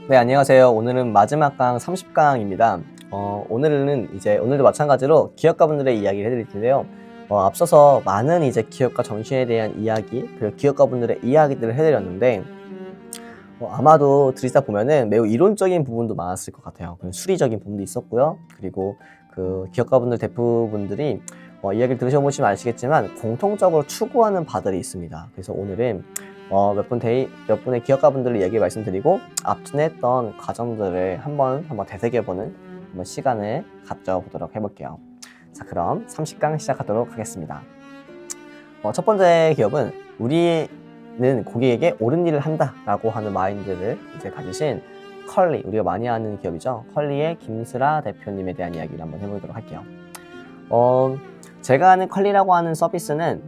네, 안녕하세요. 오늘은 마지막 강 30강입니다. 오늘도 마찬가지로 기업가분들의 이야기를 해드릴 텐데요. 앞서서 많은 이제 기업가 정신에 대한 이야기, 그리고 기업가분들의 이야기들을 해드렸는데, 아마도 들으시다 보면은 매우 이론적인 부분도 많았을 것 같아요. 수리적인 부분도 있었고요. 그리고 그 기업가분들 대부분들이 이야기를 들으셔보시면 아시겠지만 공통적으로 추구하는 바들이 있습니다. 그래서 오늘은 몇 분의 기업가분들을 얘기 말씀드리고 앞전에 했던 과정들을 한번 되새겨보는 시간을 가져보도록 해볼게요. 자, 그럼 30강 시작하도록 하겠습니다. 첫 번째 기업은 우리는 고객에게 옳은 일을 한다라고 하는 마인드를 이제 가지신 컬리, 우리가 많이 아는 기업이죠. 컬리의 김슬아 대표님에 대한 이야기를 한번 해보도록 할게요. 제가 아는 컬리라고 하는 서비스는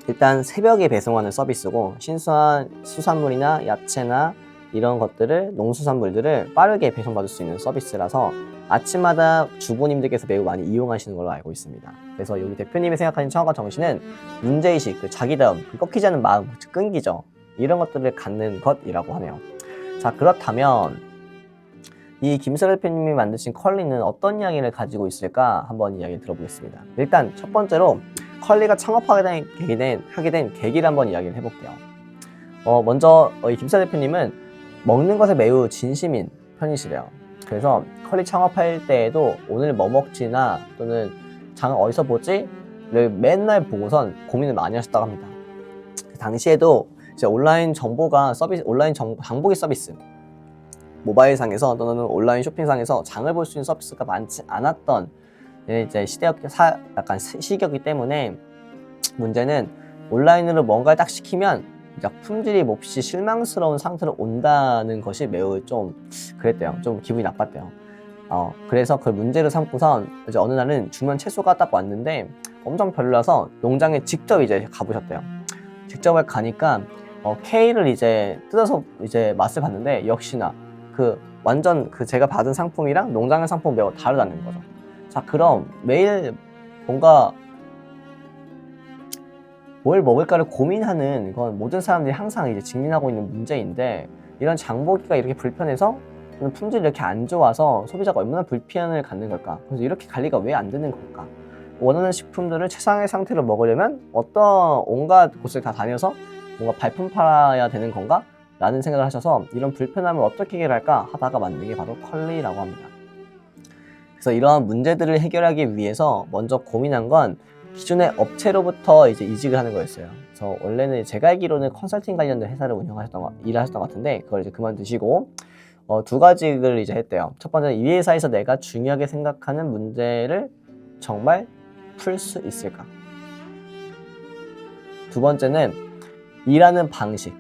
일단 새벽에 배송하는 서비스고, 신선한 수산물이나 야채나 이런 것들을, 농수산물들을 빠르게 배송받을 수 있는 서비스라서 아침마다 주부님들께서 매우 많이 이용하시는 걸로 알고 있습니다. 그래서 여기 대표님이 생각하는 창업가 정신은 문제의식, 자기다움, 꺾이지 않는 마음, 끈기죠. 이런 것들을 갖는 것이라고 하네요. 자, 그렇다면 이 김슬아 대표님이 만드신 컬리는 어떤 이야기를 가지고 있을까 한번 이야기 들어보겠습니다. 일단 첫 번째로 컬리가 창업하게 된 계기를 한번 이야기를 해볼게요. 먼저 이 김슬아 대표님은 먹는 것에 매우 진심인 편이시래요. 그래서 컬리 창업할 때에도 오늘 뭐 먹지나 또는 장을 어디서 보지를 맨날 보고선 고민을 많이 하셨다고 합니다. 당시에도 이제 온라인 장보기 서비스, 모바일상에서 또는 온라인 쇼핑상에서 장을 볼 수 있는 서비스가 많지 않았던 이제 시기였기 때문에, 문제는 온라인으로 뭔가를 딱 시키면 품질이 몹시 실망스러운 상태로 온다는 것이 매우 좀 그랬대요. 좀 기분이 나빴대요. 그래서 그걸 문제로 삼고선 이제 어느 날은 주문 채소가 딱 왔는데 엄청 별로라서 농장에 직접 이제 가보셨대요. 직접 가니까 케일을 이제 뜯어서 이제 맛을 봤는데 역시나 완전 제가 받은 상품이랑 농장의 상품은 매우 다르다는 거죠. 자, 그럼 매일 뭔가 뭘 먹을까를 고민하는 건 모든 사람들이 항상 이제 직면하고 있는 문제인데, 이런 장보기가 이렇게 불편해서 또는 품질이 이렇게 안 좋아서 소비자가 얼마나 불편을 갖는 걸까? 그래서 이렇게 관리가 왜 안 되는 걸까? 원하는 식품들을 최상의 상태로 먹으려면 온갖 곳을 다 다녀서 뭔가 발품 팔아야 되는 건가? 라는 생각을 하셔서 이런 불편함을 어떻게 해결할까 하다가 만든 게 바로 컬리라고 합니다. 그래서 이러한 문제들을 해결하기 위해서 먼저 고민한 건 기존의 업체로부터 이제 이직을 하는 거였어요. 그래서 원래는 제가 알기로는 컨설팅 관련된 회사를 일을 하셨던 것 같은데, 그걸 이제 그만두시고 두 가지를 이제 했대요. 첫 번째는 이 회사에서 내가 중요하게 생각하는 문제를 정말 풀 수 있을까? 두 번째는 일하는 방식.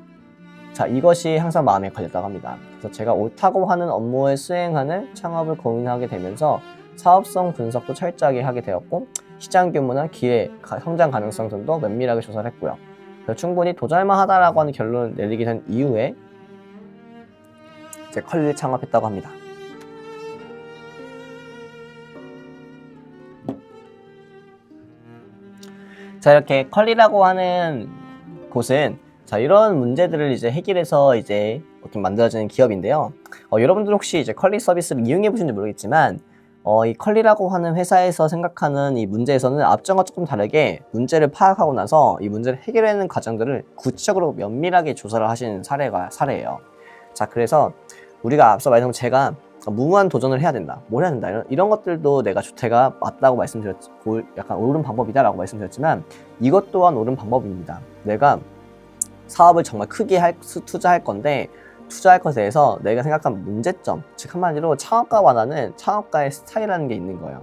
자, 이것이 항상 마음에 걸렸다고 합니다. 그래서 제가 옳다고 하는 업무를 수행하는 창업을 고민하게 되면서 사업성 분석도 철저하게 하게 되었고, 시장 규모나 기회, 성장 가능성 등도 면밀하게 조사를 했고요. 그래서 충분히 도전할 하다라고 하는 결론을 내리게 된 이후에 이제 컬리를 창업했다고 합니다. 자, 이렇게 컬리라고 하는 곳은 이런 문제들을 이제 해결해서 이제 어떻게 만들어지는 기업인데요. 여러분들 혹시 이제 컬리 서비스를 이용해 보신지 모르겠지만, 이 컬리라고 하는 회사에서 생각하는 이 문제에서는 앞전과 조금 다르게 문제를 파악하고 나서 이 문제를 해결하는 과정들을 구체적으로 면밀하게 조사를 하시는 사례예요. 자, 그래서 우리가 앞서 말했던 제가 무모한 도전을 해야 된다, 뭘 해야 된다, 이런 것들도 제가 맞다고 말씀드렸고, 약간 옳은 방법이다라고 말씀드렸지만, 이것 또한 옳은 방법입니다. 내가 사업을 정말 크게 투자할 건데, 투자할 것에 대해서 내가 생각한 문제점, 즉 한마디로 창업가 원하는 창업가의 스타일이라는 게 있는 거예요.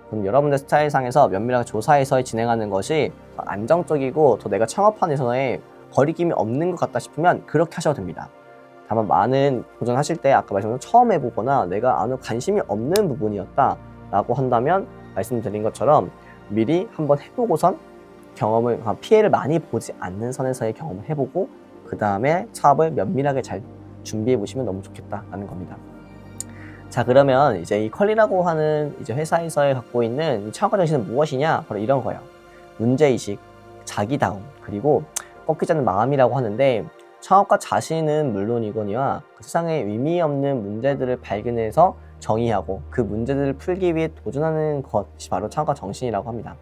그럼 여러분들 스타일상에서 면밀하게 조사해서 진행하는 것이 안정적이고 더 내가 창업하는 데서의 거리낌이 없는 것 같다 싶으면 그렇게 하셔도 됩니다. 다만 많은 도전하실 때 아까 말씀드린 처음 해보거나 내가 아무 관심이 없는 부분이었다 라고 한다면, 말씀드린 것처럼 미리 한번 해보고선 피해를 많이 보지 않는 선에서의 경험을 해보고 그 다음에 사업을 면밀하게 잘 준비해 보시면 너무 좋겠다라는 겁니다. 자, 그러면 이제 이 컬리라고 하는 이제 회사에서 갖고 있는 이 창업가 정신은 무엇이냐? 바로 이런 거예요. 문제의식, 자기다움, 그리고 꺾이지 않는 마음이라고 하는데, 창업가 자신은 물론이거니와 그 세상에 의미 없는 문제들을 발견해서 정의하고 그 문제들을 풀기 위해 도전하는 것이 바로 창업가 정신이라고 합니다.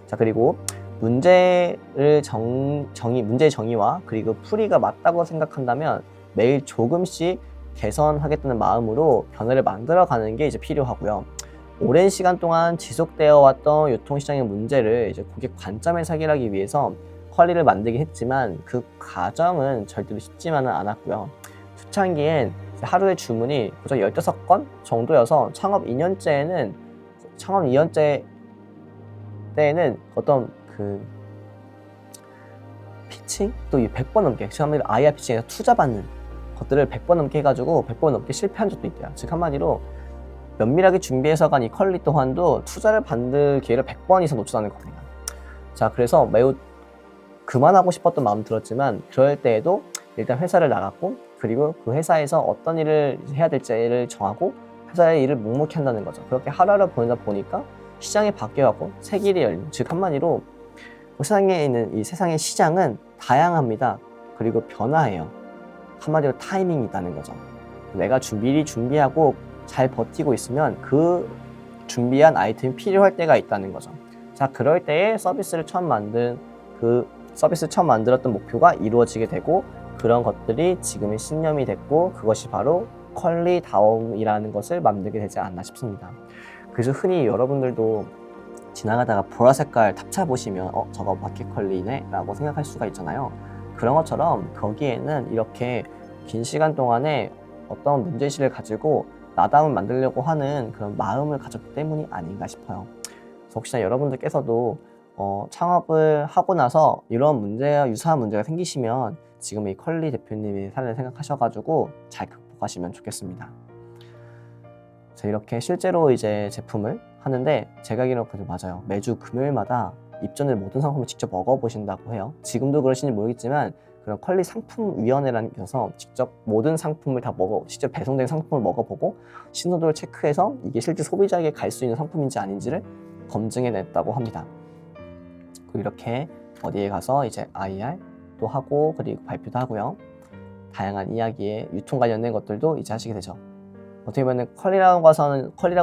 자, 그리고 문제의 정의와 그리고 풀이가 맞다고 생각한다면 매일 조금씩 개선하겠다는 마음으로 변화를 만들어가는 게 이제 필요하고요. 오랜 시간 동안 지속되어 왔던 유통시장의 문제를 이제 고객 관점에서 해결하기 위해서 퀄리를 만들긴 했지만 그 과정은 절대로 쉽지만은 않았고요. 초창기엔 하루의 주문이 고작 15건 정도여서 창업 2년째 때에는 어떤 그 피칭 또 100번 넘게 IR 피칭에서 투자받는 것들을 100번 넘게 해가지고 100번 넘게 실패한 적도 있대요. 즉 한마디로 면밀하게 준비해서 간 이 퀄리 또한도 투자를 받을 기회를 100번 이상 놓쳐가는 겁니다. 자, 그래서 매우 그만하고 싶었던 마음 들었지만 그럴 때에도 일단 회사를 나갔고 그리고 그 회사에서 어떤 일을 해야 될지를 정하고 회사의 일을 묵묵히 한다는 거죠. 그렇게 하루하루 보내다 보니까 시장이 바뀌어가고 새 길이 열리는, 즉 한마디로 세상에 있는 이 세상의 시장은 다양합니다. 그리고 변화해요. 한마디로 타이밍이 있다는 거죠. 내가 미리 준비하고 잘 버티고 있으면 그 준비한 아이템이 필요할 때가 있다는 거죠. 자, 그럴 때에 서비스를 처음 만들었던 목표가 이루어지게 되고 그런 것들이 지금의 신념이 됐고 그것이 바로 퀄리다움이라는 것을 만들게 되지 않나 싶습니다. 그래서 흔히 여러분들도 지나가다가 보라색깔 탑차 보시면 저거 마켓컬리네 라고 생각할 수가 있잖아요. 그런 것처럼 거기에는 이렇게 긴 시간 동안에 어떤 문제의식을 가지고 나다움을 만들려고 하는 그런 마음을 가졌기 때문이 아닌가 싶어요. 그래서 혹시나 여러분들께서도 창업을 하고 나서 이런 문제와 유사한 문제가 생기시면 지금 이 컬리 대표님의 사례를 생각하셔가지고 잘 극복하시면 좋겠습니다. 자, 이렇게 실제로 이제 제품을 하는데 제가 알기로는 맞아요. 매주 금요일마다 입점된 모든 상품을 직접 먹어보신다고 해요. 지금도 그러신지 모르겠지만 그런 퀄리 상품위원회라는 게 있어서 직접 모든 상품을 다 직접 배송된 상품을 먹어보고 신선도를 체크해서 이게 실제 소비자에게 갈 수 있는 상품인지 아닌지를 검증해냈다고 합니다. 그리고 이렇게 어디에 가서 이제 IR도 하고 그리고 발표도 하고요. 다양한 이야기에 유통 관련된 것들도 이제 하시게 되죠. 어떻게 보면 퀄리라고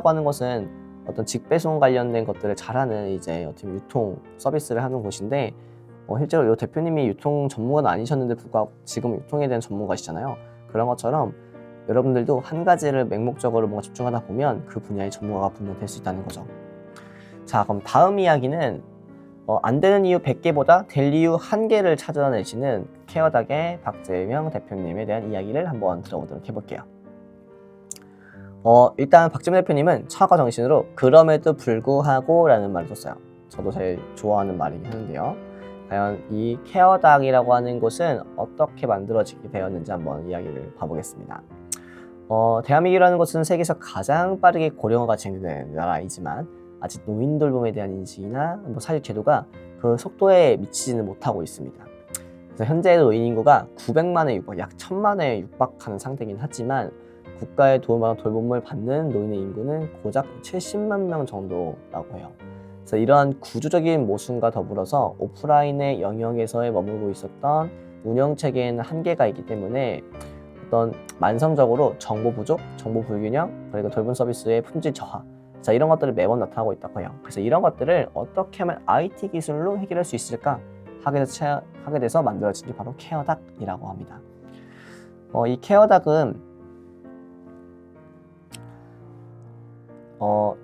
하는 것은 어떤 직배송 관련된 것들을 잘하는 이제 어떻게 유통 서비스를 하는 곳인데 실제로 이 대표님이 유통 전문가는 아니셨는데 불구하고 지금 유통에 대한 전문가시잖아요. 그런 것처럼 여러분들도 한 가지를 맹목적으로 뭔가 집중하다 보면 그 분야의 전문가가 분명 될 수 있다는 거죠. 자, 그럼 다음 이야기는 안 되는 이유 100개보다 될 이유 1개를 찾아내시는 케어닥의 박재명 대표님에 대한 이야기를 한번 들어보도록 해볼게요. 일단 박재명 대표님은 창업가 정신으로 그럼에도 불구하고 라는 말을 썼어요. 저도 제일 좋아하는 말이긴 한데요. 과연 이 케어닥이라고 하는 곳은 어떻게 만들어지게 되었는지 한번 이야기를 봐보겠습니다. 대한민국이라는 곳은 세계에서 가장 빠르게 고령화가 진행되는 나라이지만 아직 노인 돌봄에 대한 인식이나 사회적 제도가 그 속도에 미치지는 못하고 있습니다. 그래서 현재 노인 인구가 900만에 육박, 약 1000만에 육박하는 상태이긴 하지만 국가의 돌봄을 받는 노인의 인구는 고작 70만 명 정도라고 해요. 그래서 이러한 구조적인 모순과 더불어서 오프라인의 영역에서의 머물고 있었던 운영체계에는 한계가 있기 때문에 어떤 만성적으로 정보 부족, 정보 불균형, 그리고 돌봄 서비스의 품질 저하, 자, 이런 것들을 매번 나타나고 있다고 해요. 그래서 이런 것들을 어떻게 하면 IT 기술로 해결할 수 있을까 하게 돼서 만들어진 게 바로 케어닥이라고 합니다. 이 케어닥은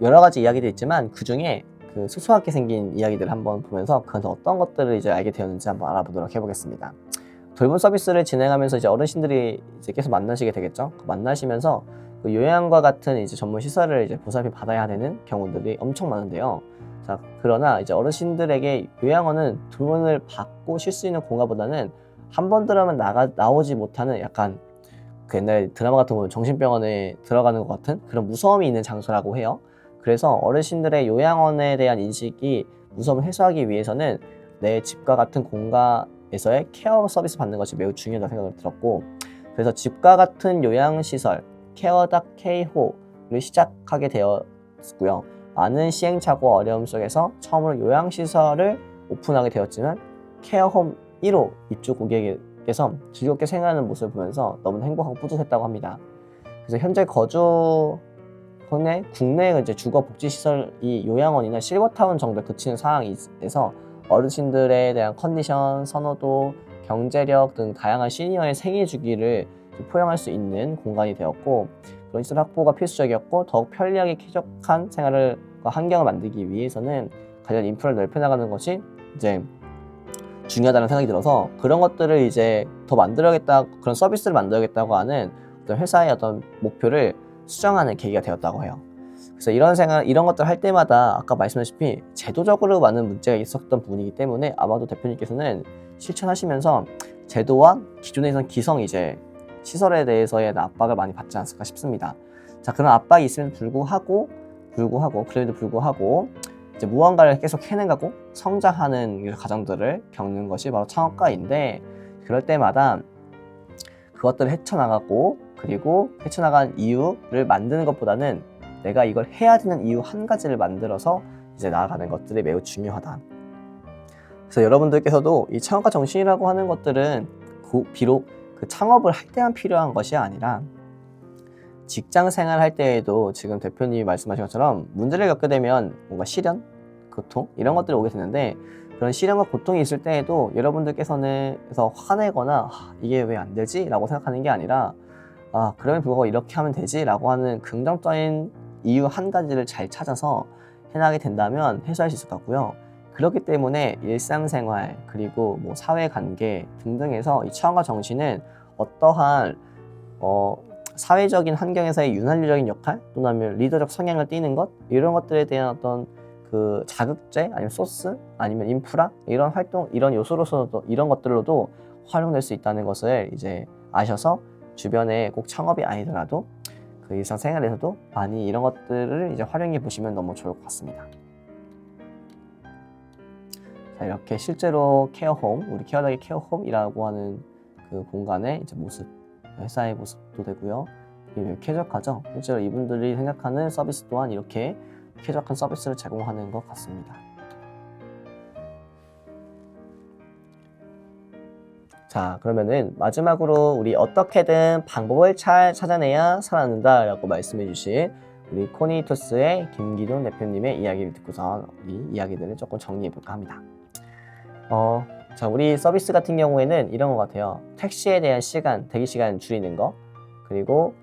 여러 가지 이야기들이 있지만 그 중에 그 소소하게 생긴 이야기들을 한번 보면서 그래서 어떤 것들을 이제 알게 되었는지 한번 알아보도록 해보겠습니다. 돌봄 서비스를 진행하면서 이제 어르신들이 이제 계속 만나시게 되겠죠. 만나시면서 그 요양과 같은 이제 전문 시설을 이제 보살핌 받아야 되는 경우들이 엄청 많은데요. 자, 그러나 이제 어르신들에게 요양원은 돈을 받고 쉴 수 있는 공간보다는 한 번 들어가면 나오지 못하는 약간 그 옛날 드라마 같은 거 보면 정신병원에 들어가는 것 같은 그런 무서움이 있는 장소라고 해요. 그래서 어르신들의 요양원에 대한 인식이 무서움을 해소하기 위해서는 내 집과 같은 공간에서의 케어 서비스 받는 것이 매우 중요하다고 생각을 들었고, 그래서 집과 같은 요양시설 케어닥 K호를 시작하게 되었고요. 많은 시행착오와 어려움 속에서 처음으로 요양시설을 오픈하게 되었지만 케어홈 1호 입주 고객에 대표님께서 즐겁게 생활하는 모습을 보면서 너무나 행복하고 뿌듯했다고 합니다. 그래서 현재 거주 국내 이제 주거 복지 시설이 요양원이나 실버타운 정도에 그치는 상황에서 어르신들에 대한 컨디션, 선호도, 경제력 등 다양한 시니어의 생애 주기를 포용할 수 있는 공간이 되었고, 그런 시설 확보가 필수적이었고, 더욱 편리하게 쾌적한 생활과 환경을 만들기 위해서는 관련 인프라를 넓혀 나가는 것이 이제 중요하다는 생각이 들어서, 그런 것들을 이제 더 만들어야겠다, 그런 서비스를 만들어야겠다고 하는 어떤 회사의 어떤 목표를 수정하는 계기가 되었다고 해요. 그래서 이런 것들을 할 때마다 아까 말씀하셨다시피 제도적으로 많은 문제가 있었던 부분이기 때문에 아마도 대표님께서는 실천하시면서 제도와 기존에 있던 기성 이제 시설에 대해서의 압박을 많이 받지 않았을까 싶습니다. 자, 그런 압박이 있음에도 그래도 불구하고 이제 무언가를 계속 해내가고 성장하는 과정들을 겪는 것이 바로 창업가인데, 그럴 때마다 그것들을 헤쳐나가고, 그리고 헤쳐나간 이유를 만드는 것보다는 내가 이걸 해야 되는 이유 한 가지를 만들어서 이제 나아가는 것들이 매우 중요하다. 그래서 여러분들께서도 이 창업가 정신이라고 하는 것들은 비록 그 창업을 할 때만 필요한 것이 아니라 직장 생활 할 때에도 지금 대표님이 말씀하신 것처럼 문제를 겪게 되면 뭔가 시련, 고통 이런 것들이 오게 되는데, 그런 시련과 고통이 있을 때에도 여러분들께서는 화내거나 이게 왜 안 되지? 라고 생각하는 게 아니라 그러면 불구하고 이렇게 하면 되지? 라고 하는 긍정적인 이유 한 가지를 잘 찾아서 해나가게 된다면 해소할 수 있을 것 같고요. 그렇기 때문에 일상생활 그리고 뭐 사회관계 등등에서 이 창업가 정신은 어떠한 사회적인 환경에서의 윤활유적인 역할 또는 리더적 성향을 띠는 것, 이런 것들에 대한 어떤 그 자극제 아니면 소스 아니면 인프라 이런 활동 이런 요소로서도 이런 것들로도 활용될 수 있다는 것을 이제 아셔서 주변에 꼭 창업이 아니더라도 그 일상생활에서도 많이 이런 것들을 이제 활용해 보시면 너무 좋을 것 같습니다. 자, 이렇게 실제로 케어홈, 우리 케어덕의 케어홈이라고 하는 그 공간의 이제 모습, 회사의 모습도 되고요. 이게 쾌적하죠? 실제로 이분들이 생각하는 서비스 또한 이렇게 쾌적한 서비스를 제공하는 것 같습니다. 자, 그러면은 마지막으로 우리 어떻게든 방법을 잘 찾아내야 살아난다 라고 말씀해 주신 우리 코니투스의 김기돈 대표님의 이야기를 듣고서 이 이야기들을 조금 정리해 볼까 합니다. 자, 우리 서비스 같은 경우에는 이런 것 같아요. 택시에 대한 시간, 대기 시간 줄이는 거, 그리고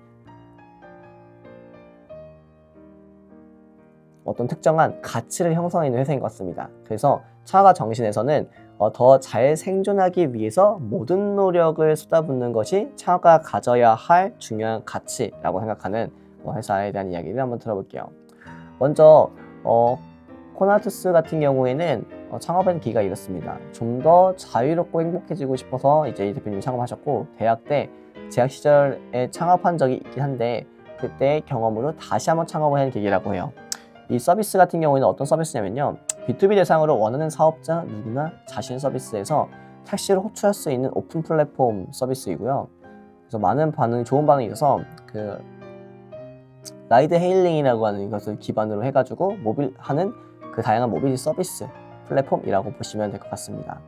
어떤 특정한 가치를 형성하는 회사인 것 같습니다. 그래서 창업가 정신에서는 더 잘 생존하기 위해서 모든 노력을 쏟아붓는 것이 창업가가 가져야 할 중요한 가치라고 생각하는 회사에 대한 이야기를 한번 들어볼게요. 먼저 코나투스 같은 경우에는 창업한 계기가 이렇습니다. 좀 더 자유롭고 행복해지고 싶어서 이제 이 대표님이 창업하셨고, 대학 때 재학 시절에 창업한 적이 있긴 한데 그때 경험으로 다시 한번 창업을 하는 계기라고 해요. 이 서비스 같은 경우에는 어떤 서비스냐면요, B2B 대상으로 원하는 사업자 누구나 자신 서비스에서 택시를 호출할 수 있는 오픈 플랫폼 서비스이고요. 그래서 많은 좋은 반응이 있어서 그 라이드 헤일링이라고 하는 것을 기반으로 해가지고 하는 그 다양한 모빌리티 서비스 플랫폼이라고 보시면 될 것 같습니다.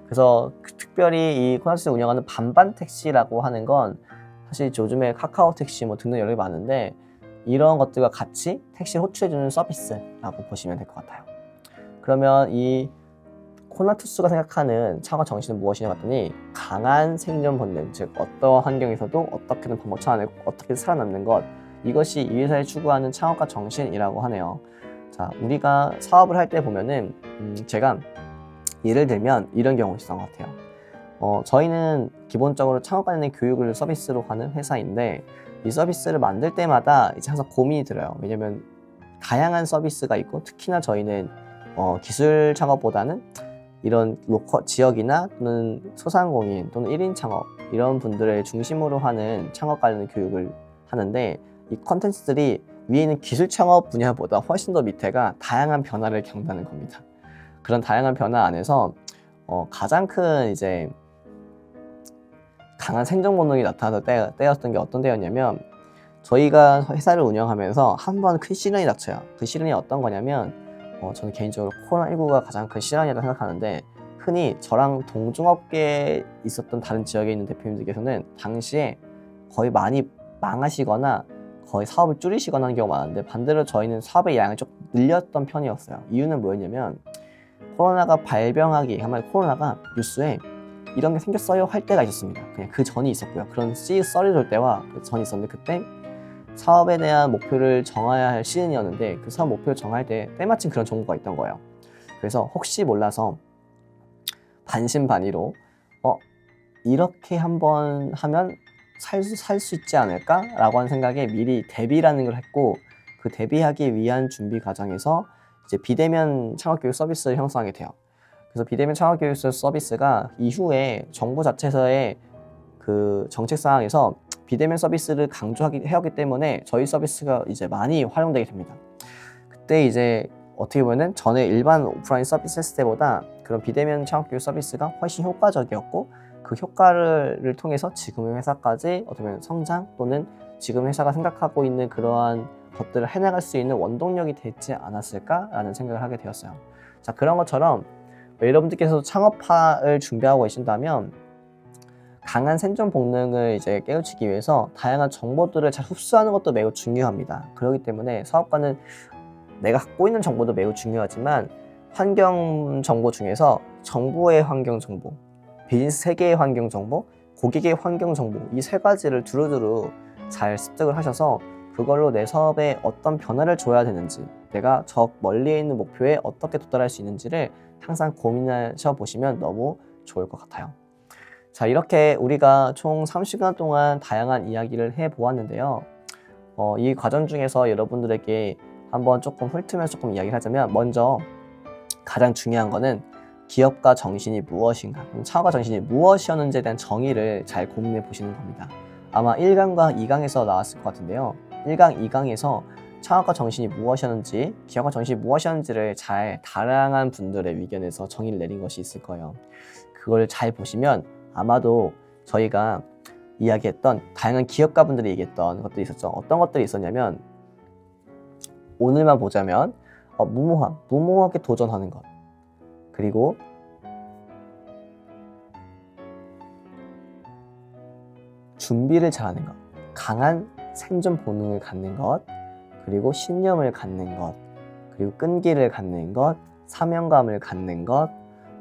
그래서 특별히 이 코나투스가 운영하는 반반 택시라고 하는 건 사실 요즘에 카카오 택시 등등 여러 개 많은데, 이런 것들과 같이 택시를 호출해주는 서비스라고 보시면 될 것 같아요. 그러면 이 코나투스가 생각하는 창업 정신은 무엇이냐 봤더니, 강한 생존 본능, 즉 어떠한 환경에서도 어떻게든 방법 찾아내고 어떻게든 살아남는 것, 이것이 이 회사에 추구하는 창업가 정신이라고 하네요. 자, 우리가 사업을 할 때 보면은 제가 예를 들면 이런 경우 있었던 것 같아요. 저희는 기본적으로 창업관의 교육을 서비스로 하는 회사인데, 이 서비스를 만들 때마다 이제 항상 고민이 들어요. 왜냐면 다양한 서비스가 있고, 특히나 저희는 기술 창업보다는 이런 지역이나 또는 소상공인 또는 1인 창업 이런 분들을 중심으로 하는 창업 관련 교육을 하는데, 이 컨텐츠들이 위에 있는 기술 창업 분야보다 훨씬 더 밑에가 다양한 변화를 겪는다는 겁니다. 그런 다양한 변화 안에서 가장 큰 이제 강한 생존 본능이 나타나던 때였던 게 어떤 때였냐면, 저희가 회사를 운영하면서 한 번 큰 시련이 닥쳐요. 그 시련이 어떤 거냐면, 저는 개인적으로 코로나19가 가장 큰 시련이라고 생각하는데, 흔히 저랑 동종업계에 있었던 다른 지역에 있는 대표님들께서는 당시에 거의 많이 망하시거나 거의 사업을 줄이시거나 하는 경우가 많은데, 반대로 저희는 사업의 양을 좀 늘렸던 편이었어요. 이유는 뭐였냐면, 코로나가 발병하기, 한마디로 코로나가 뉴스에 이런 게 생겼어요 할 때가 있었습니다. 그냥 그 전이 있었고요. 그런 썰이 돌 때와 그 전이 있었는데, 그때 사업에 대한 목표를 정해야 할 시즌이었는데, 그 사업 목표를 정할 때 때마침 그런 정보가 있던 거예요. 그래서 혹시 몰라서 반신반의로 이렇게 한번 하면 살 수 있지 않을까? 라고 하는 생각에 미리 대비라는 걸 했고, 그 대비하기 위한 준비 과정에서 이제 비대면 창업교육 서비스를 형성하게 돼요. 그래서 비대면 창업교육 서비스가 이후에 정부 자체에서의 그 정책 사항에서 비대면 서비스를 강조하기 때문에 저희 서비스가 이제 많이 활용되게 됩니다. 그때 이제 어떻게 보면은 전에 일반 오프라인 서비스 했을 때보다 그런 비대면 창업교육 서비스가 훨씬 효과적이었고, 그 효과를 통해서 지금의 회사까지 어떻게 보면 성장, 또는 지금 회사가 생각하고 있는 그러한 것들을 해나갈 수 있는 원동력이 되지 않았을까라는 생각을 하게 되었어요. 자, 그런 것처럼 여러분들께서 창업화를 준비하고 계신다면 강한 생존 본능을 이제 깨우치기 위해서 다양한 정보들을 잘 흡수하는 것도 매우 중요합니다. 그렇기 때문에 사업가는 내가 갖고 있는 정보도 매우 중요하지만, 환경 정보 중에서 정부의 환경 정보, 비즈니스 세계의 환경 정보, 고객의 환경 정보, 이 세 가지를 두루두루 잘 습득을 하셔서 그걸로 내 사업에 어떤 변화를 줘야 되는지, 내가 저 멀리에 있는 목표에 어떻게 도달할 수 있는지를 항상 고민하셔 보시면 너무 좋을 것 같아요. 자, 이렇게 우리가 총 30시간 동안 다양한 이야기를 해보았는데요. 이 과정 중에서 여러분들에게 한번 조금 훑으면서 조금 이야기를 하자면, 먼저 가장 중요한 거는 기업가 정신이 무엇인가, 창업가 정신이 무엇이었는지에 대한 정의를 잘 고민해 보시는 겁니다. 아마 1강과 2강에서 나왔을 것 같은데요. 1강, 2강에서 창업가 정신이 무엇이었는지, 기업가 정신이 무엇이었는지를 잘 다양한 분들의 의견에서 정의를 내린 것이 있을 거예요. 그걸 잘 보시면 아마도 저희가 이야기했던 다양한 기업가분들이 얘기했던 것들이 있었죠. 어떤 것들이 있었냐면, 오늘만 보자면 무모하게 도전하는 것, 그리고 준비를 잘하는 것, 강한 생존 본능을 갖는 것, 그리고 신념을 갖는 것, 그리고 끈기를 갖는 것, 사명감을 갖는 것,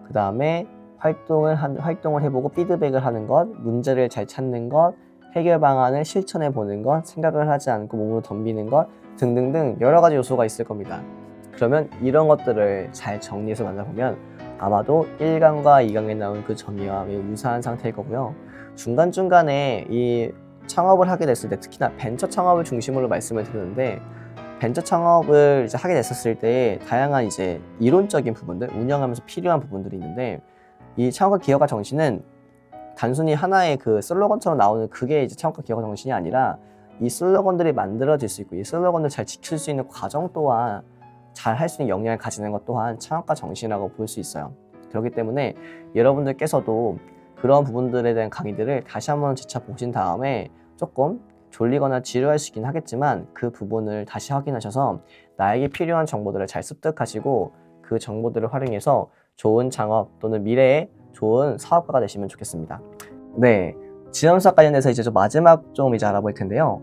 그 다음에 활동을 해보고 피드백을 하는 것, 문제를 잘 찾는 것, 해결 방안을 실천해 보는 것, 생각을 하지 않고 몸으로 덤비는 것 등등등 여러 가지 요소가 있을 겁니다. 그러면 이런 것들을 잘 정리해서 만나보면 아마도 1강과 2강에 나온 그 정의와 매우 유사한 상태일 거고요. 중간중간에 이 창업을 하게 됐을 때, 특히나 벤처 창업을 중심으로 말씀을 드리는데, 벤처 창업을 이제 하게 됐었을 때 다양한 이제 이론적인 부분들, 운영하면서 필요한 부분들이 있는데, 이 창업과 기업가 정신은 단순히 하나의 그 슬로건처럼 나오는 그게 이제 창업과 기업가 정신이 아니라, 이 슬로건들이 만들어질 수 있고 이 슬로건을 잘 지킬 수 있는 과정 또한, 잘 할 수 있는 역량을 가지는 것 또한 창업가 정신이라고 볼 수 있어요. 그렇기 때문에 여러분들께서도 그런 부분들에 대한 강의들을 다시 한번 재차 보신 다음에 조금 졸리거나 지루할 수 있긴 하겠지만, 그 부분을 다시 확인하셔서 나에게 필요한 정보들을 잘 습득하시고 그 정보들을 활용해서 좋은 창업 또는 미래의 좋은 사업가가 되시면 좋겠습니다. 네, 지원수학 관련해서 이제 좀 마지막 좀 이제 알아볼 텐데요.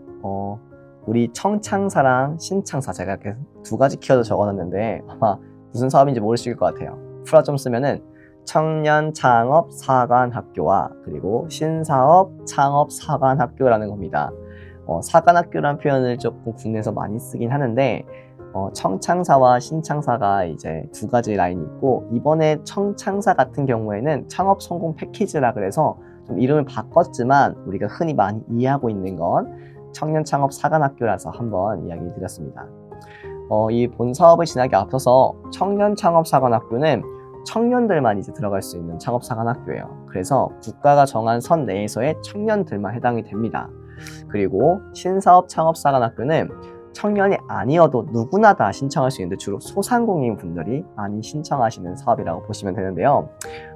우리 청창사랑 신창사, 제가 이렇게 두 가지 키워드 적어놨는데 아마 무슨 사업인지 모르실 것 같아요. 풀어 좀 쓰면은 청년창업사관학교와 그리고 신사업창업사관학교라는 겁니다. 사관학교라는 표현을 조금 국내에서 많이 쓰긴 하는데, 청창사와 신창사가 이제 두 가지 라인이 있고, 이번에 청창사 같은 경우에는 창업 성공 패키지라 그래서 좀 이름을 바꿨지만 우리가 흔히 많이 이해하고 있는 건 청년창업사관학교라서 한번 이야기 드렸습니다. 이 본 사업을 진행하기 앞서서 청년창업사관학교는 청년들만 이제 들어갈 수 있는 창업사관학교예요. 그래서 국가가 정한 선 내에서의 청년들만 해당이 됩니다. 그리고 신사업창업사관학교는 청년이 아니어도 누구나 다 신청할 수 있는데, 주로 소상공인 분들이 많이 신청하시는 사업이라고 보시면 되는데요.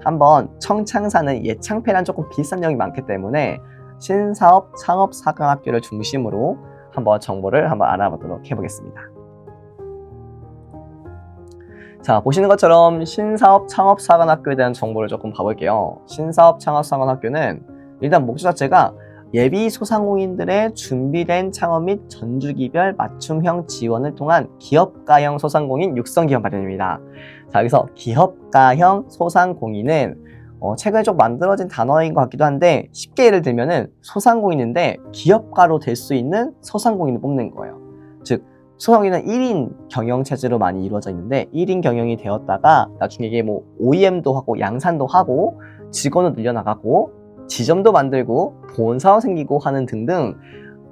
한번 청창사는 예창패랑 조금 비슷한 내용이 많기 때문에 신사업창업사관학교를 중심으로 한번 정보를 한번 알아보도록 해보겠습니다. 자, 보시는 것처럼 신사업 창업사관학교에 대한 정보를 조금 봐볼게요. 신사업 창업사관학교는 일단 목적 자체가 예비 소상공인들의 준비된 창업 및 전주기별 맞춤형 지원을 통한 기업가형 소상공인 육성기업 마련입니다. 자, 여기서 기업가형 소상공인은 최근에 좀 만들어진 단어인 것 같기도 한데 쉽게 예를 들면은 소상공인인데 기업가로 될 수 있는 소상공인을 뽑는 거예요. 즉 소상공인은 1인 경영 체제로 많이 이루어져 있는데 1인 경영이 되었다가 나중에 이게 뭐 OEM도 하고 양산도 하고 직원을 늘려나가고 지점도 만들고 본사가 생기고 하는 등등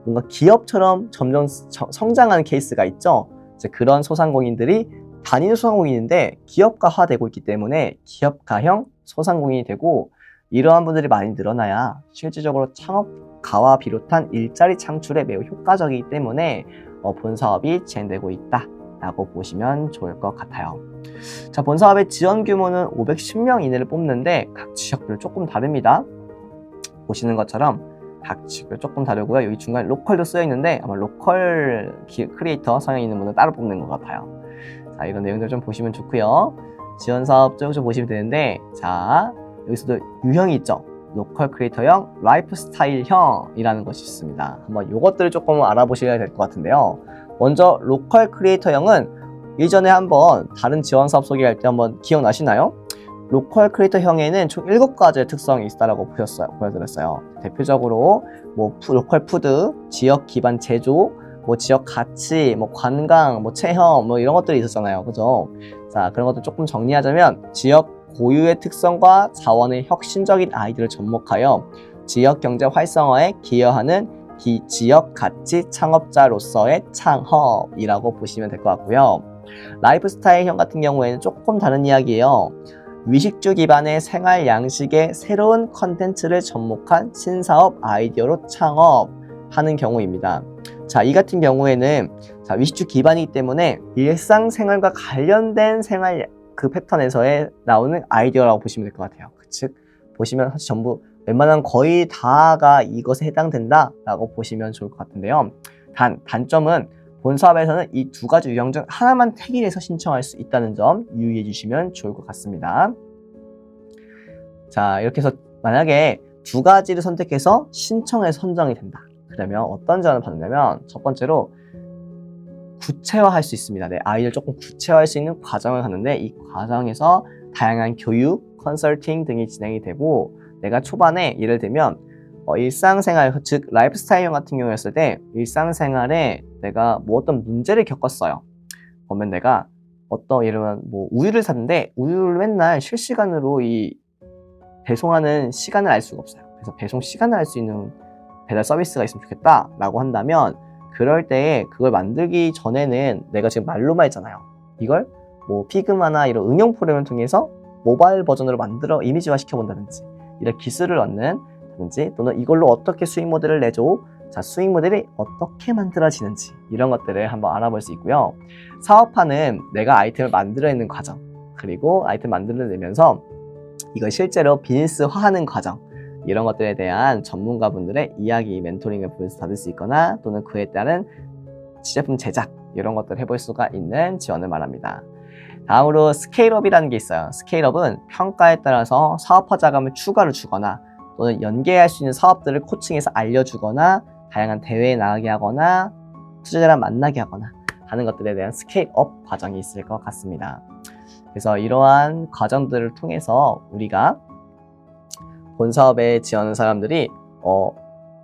뭔가 기업처럼 점점 성장하는 케이스가 있죠. 이제 그런 소상공인들이 단일 소상공인인데 기업가화되고 있기 때문에 기업가형 소상공인이 되고 이러한 분들이 많이 늘어나야 실질적으로 창업가와 비롯한 일자리 창출에 매우 효과적이기 때문에 본사업이 진행되고 있다라고 보시면 좋을 것 같아요. 자, 본사업의 지원 규모는 510명 이내를 뽑는데 각 지역별 조금 다릅니다. 보시는 것처럼 각 지역별 조금 다르고요. 여기 중간에 로컬도 쓰여 있는데 아마 로컬 크리에이터 성향 있는 분은 따로 뽑는 것 같아요. 자, 이런 내용들 좀 보시면 좋고요. 지원 사업 좀 보시면 되는데, 자, 여기서도 유형이 있죠. 로컬 크리에이터형, 라이프 스타일형이라는 것이 있습니다. 한번 이것들을 조금 알아보셔야 될 것 같은데요. 먼저 로컬 크리에이터형은 이전에 한번 다른 지원 사업 소개할 때 한번 기억나시나요? 로컬 크리에이터형에는 총 7가지의 특성이 있다고 보여드렸어요. 대표적으로 뭐 로컬 푸드, 지역 기반 제조, 뭐 지역 가치, 뭐 관광, 뭐 체험, 뭐 이런 것들이 있었잖아요. 그죠? 자, 그런 것들 조금 정리하자면 지역 고유의 특성과 자원의 혁신적인 아이디어를 접목하여 지역 경제 활성화에 기여하는 지역 가치 창업자로서의 창업이라고 보시면 될 것 같고요. 라이프스타일형 같은 경우에는 조금 다른 이야기예요. 위식주 기반의 생활 양식의 새로운 컨텐츠를 접목한 신사업 아이디어로 창업하는 경우입니다. 자, 이 같은 경우에는 자, 위식주 기반이기 때문에 일상생활과 관련된 생활 그 패턴에서의 나오는 아이디어라고 보시면 될 것 같아요. 즉 보시면 사실 전부 웬만한 거의 다가 이것에 해당된다라고 보시면 좋을 것 같은데요. 단점은 본사업에서는 이 2가지 유형 중 하나만 택일해서 신청할 수 있다는 점 유의해 주시면 좋을 것 같습니다. 자, 이렇게 해서 만약에 2가지를 선택해서 신청해서 선정이 된다. 그러면 어떤 지원을 받느냐면 첫 번째로 구체화할 수 있습니다. 내 아이디어를 조금 구체화할 수 있는 과정을 하는데 이 과정에서 다양한 교육, 컨설팅 등이 진행이 되고 내가 초반에 예를 들면 일상생활, 즉 라이프스타일형 같은 경우였을 때 일상생활에 내가 뭐 어떤 문제를 겪었어요. 그러면 내가 예를 들면 뭐 우유를 샀는데 우유를 맨날 실시간으로 이 배송하는 시간을 알 수가 없어요. 그래서 배송 시간을 알 수 있는 배달 서비스가 있으면 좋겠다라고 한다면 그럴 때 그걸 만들기 전에는 내가 지금 말로만 했잖아요. 이걸 뭐 피그마나 이런 응용 프로그램을 통해서 모바일 버전으로 만들어 이미지화 시켜본다든지 이런 기술을 얻는다든지 또는 이걸로 어떻게 수익 모델을 내줘 자, 수익 모델이 어떻게 만들어지는지 이런 것들을 한번 알아볼 수 있고요. 사업화는 내가 아이템을 만들어내는 과정 그리고 아이템 만들어내면서 이걸 실제로 비즈니스화하는 과정 이런 것들에 대한 전문가분들의 이야기 멘토링을 받을 수 있거나 또는 그에 따른 시제품 제작 이런 것들을 해볼 수가 있는 지원을 말합니다. 다음으로 스케일업이라는 게 있어요. 스케일업은 평가에 따라서 사업화 자금을 추가로 주거나 또는 연계할 수 있는 사업들을 코칭해서 알려주거나 다양한 대회에 나가게 하거나 투자자랑 만나게 하거나 하는 것들에 대한 스케일업 과정이 있을 것 같습니다. 그래서 이러한 과정들을 통해서 우리가 본사업에 지원하는 사람들이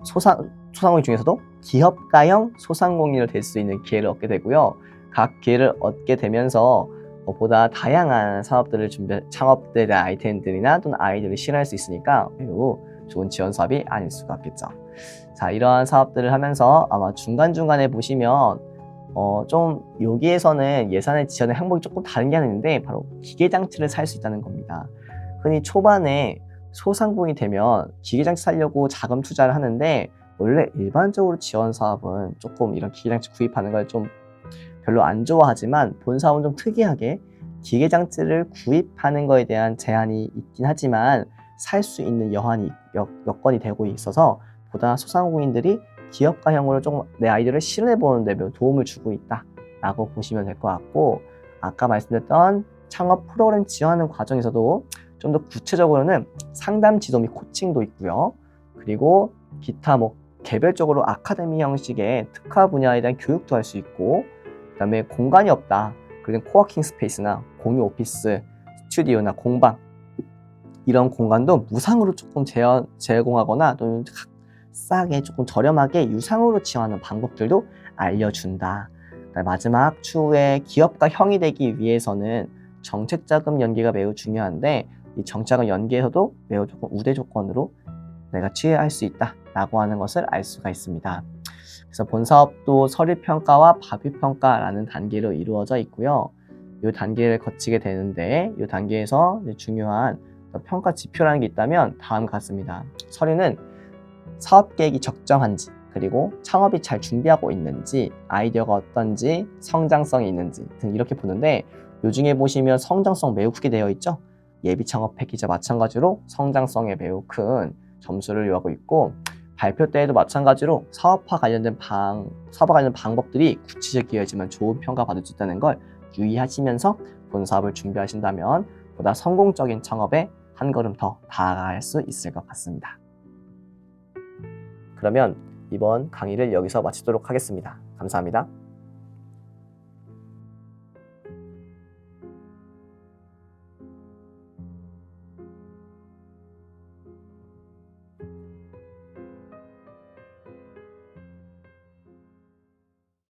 소상공인 중에서도 기업가형 소상공인으로 될 수 있는 기회를 얻게 되고요. 각 기회를 얻게 되면서 보다 다양한 사업들을 창업에 대한 아이템들이나 또는 아이디어를 실현할 수 있으니까 매우 좋은 지원 사업이 아닐 수가 없겠죠. 자, 이러한 사업들을 하면서 아마 중간중간에 보시면 좀 여기에서는 예산의 지원의 항목이 조금 다른 게 하나 있는데 바로 기계장치를 살 수 있다는 겁니다. 흔히 초반에 소상공인이 되면 기계장치 사려고 자금 투자를 하는데 원래 일반적으로 지원 사업은 조금 이런 기계장치 구입하는 걸 좀 별로 안 좋아하지만 본 사업은 좀 특이하게 기계장치를 구입하는 거에 대한 제한이 있긴 하지만 살 수 있는 여건이 되고 있어서 보다 소상공인들이 기업가형으로 조금 내 아이디어를 실현해 보는 데 매우 도움을 주고 있다라고 보시면 될 것 같고 아까 말씀드렸던 창업 프로그램 지원하는 과정에서도 좀 더 구체적으로는 상담 지도 및 코칭도 있고요. 그리고 기타 개별적으로 아카데미 형식의 특화 분야에 대한 교육도 할 수 있고, 그 다음에 공간이 없다. 그런 코워킹 스페이스나 공유 오피스, 스튜디오나 공방 이런 공간도 무상으로 조금 제공하거나 또는 싸게 조금 저렴하게 유상으로 지원하는 방법들도 알려준다. 마지막 추후에 기업가 형이 되기 위해서는 정책자금 연계가 매우 중요한데, 이 정책자금 연계에서도 매우 조금 우대 조건으로 내가 취해할 수 있다 라고 하는 것을 알 수가 있습니다. 그래서 본 사업도 서류평가와 밥위평가라는 단계로 이루어져 있고요. 이 단계를 거치게 되는데, 이 단계에서 중요한 평가 지표라는 게 있다면 다음과 같습니다. 서류는 사업 계획이 적정한지, 그리고 창업이 잘 준비하고 있는지, 아이디어가 어떤지, 성장성이 있는지 등 이렇게 보는데, 이 중에 보시면 성장성 매우 크게 되어 있죠. 예비 창업 패키지와 마찬가지로 성장성에 매우 큰 점수를 요하고 있고, 발표 때에도 마찬가지로 사업화 관련된 방법들이 구체적이어야지만 좋은 평가 받을 수 있다는 걸 유의하시면서 본 사업을 준비하신다면 보다 성공적인 창업에 한 걸음 더 다가갈 수 있을 것 같습니다. 그러면 이번 강의를 여기서 마치도록 하겠습니다. 감사합니다.